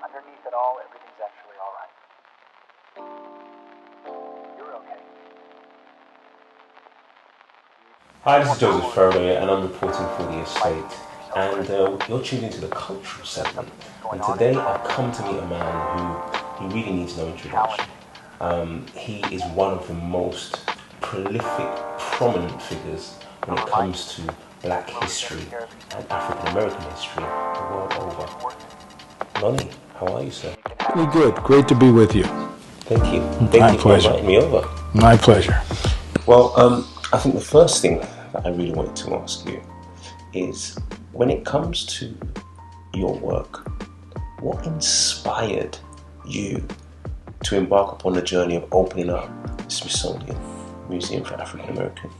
underneath it all, everything's actually all right. You're okay. Hi, this is Joseph Farodoye, and I'm reporting for The Estate. And you're tuned into the cultural segment. And today I've come to meet a man who really needs no introduction. He is one of the most prolific, prominent figures when it comes to black history and African American history the world over. Lonnie, how are you, sir? Really good. Great to be with you. Thank you. My Thank you for pleasure. inviting me over. My pleasure. Well, I think the first thing that I really wanted to ask you is, when it comes to your work, what inspired you to embark upon the journey of opening up the Smithsonian Museum for African American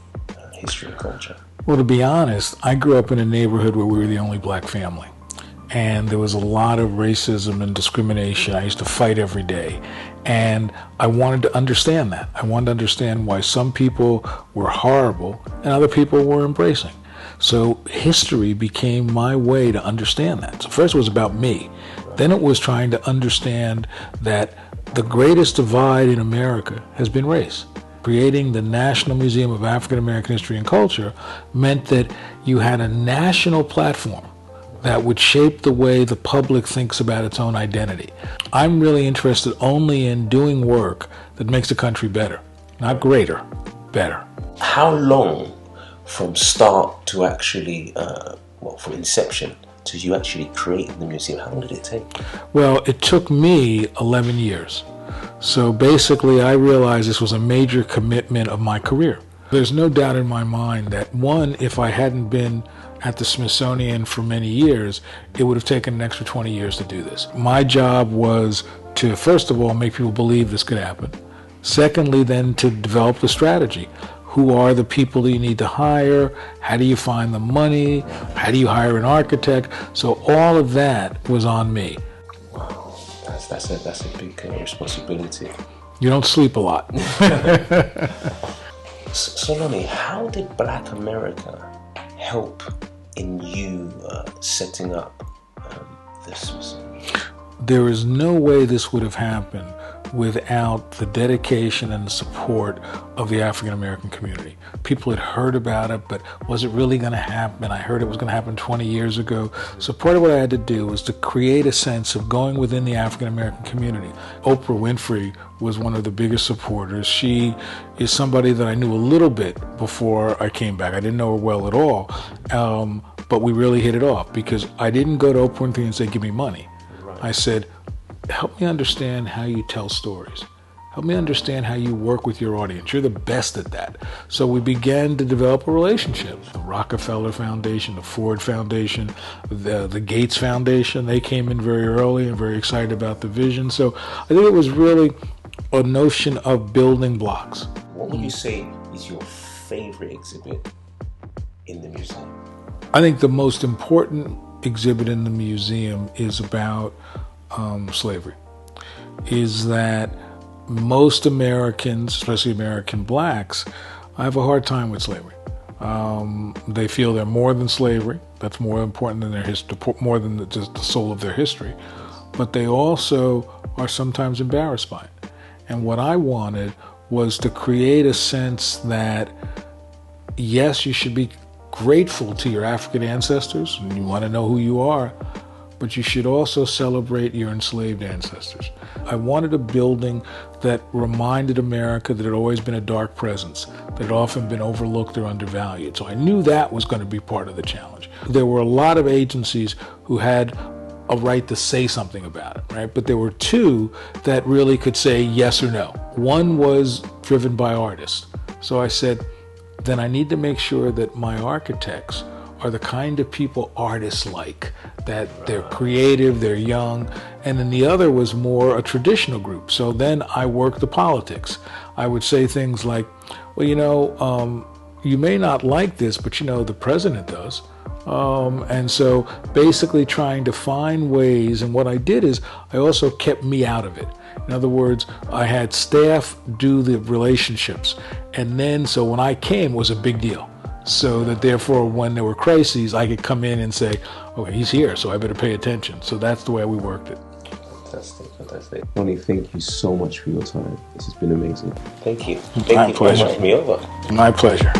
History and Culture? Well, to be honest, I grew up in a neighborhood where we were the only black family. And there was a lot of racism and discrimination. I used to fight every day. And I wanted to understand that. I wanted to understand why some people were horrible and other people were embracing. So history became my way to understand that. So first it was about me. Then it was trying to understand that the greatest divide in America has been race. Creating the National Museum of African American History and Culture meant that you had a national platform that would shape the way the public thinks about its own identity. I'm really interested only in doing work that makes the country better, not greater, better. How long from start to actually, from inception to you actually creating the museum, how long did it take? Well, it took me 11 years. So basically, I realized this was a major commitment of my career. There's no doubt in my mind that, one, if I hadn't been at the Smithsonian for many years, it would have taken an extra 20 years to do this. My job was to, first of all, make people believe this could happen. Secondly, then to develop the strategy. Who are the people that you need to hire? How do you find the money? How do you hire an architect? So all of that was on me. Wow, that's a big responsibility. You don't sleep a lot. So Lonnie, how did Black America help in you setting up this? There is no way this would have happened without the dedication and the support of the African American community. People had heard about it, but was it really going to happen? I heard it was going to happen 20 years ago. So part of what I had to do was to create a sense of going within the African American community. Oprah Winfrey was one of the biggest supporters. She is somebody that I knew a little bit before I came back. I didn't know her well at all, but we really hit it off because I didn't go to Oprah Winfrey and say, give me money. Right. I said, help me understand how you tell stories. Help me understand how you work with your audience. You're the best at that. So we began to develop a relationship. The Rockefeller Foundation, the Ford Foundation, the Gates Foundation, they came in very early and very excited about the vision. So I think it was really a notion of building blocks. What would you say is your favorite exhibit in the museum? I think the most important exhibit in the museum is about slavery. Is that most Americans, especially American blacks, have a hard time with slavery. They feel they're more than slavery. That's more important than their history, more than just the soul of their history. But they also are sometimes embarrassed by it. And what I wanted was to create a sense that, yes, you should be grateful to your African ancestors, and you want to know who you are, but you should also celebrate your enslaved ancestors. I wanted a building that reminded America that it had always been a dark presence, that had often been overlooked or undervalued. So I knew that was going to be part of the challenge. There were a lot of agencies who had a right to say something about it, right? But there were two that really could say yes or no. One was driven by artists. So I said, then I need to make sure that my architects are the kind of people artists like, that they're creative, they're young. And then the other was more a traditional group. So then I worked the politics. I would say things like, well, you may not like this, but the president does. And so basically trying to find ways, and what I did is I also kept me out of it. In other words, I had staff do the relationships. And then, so when I came, it was a big deal. So that therefore, when there were crises, I could come in and say, okay, he's here, so I better pay attention. So that's the way we worked it. Fantastic, fantastic. Lonnie, thank you so much for your time. This has been amazing. Thank you. My pleasure. For having me over. My pleasure.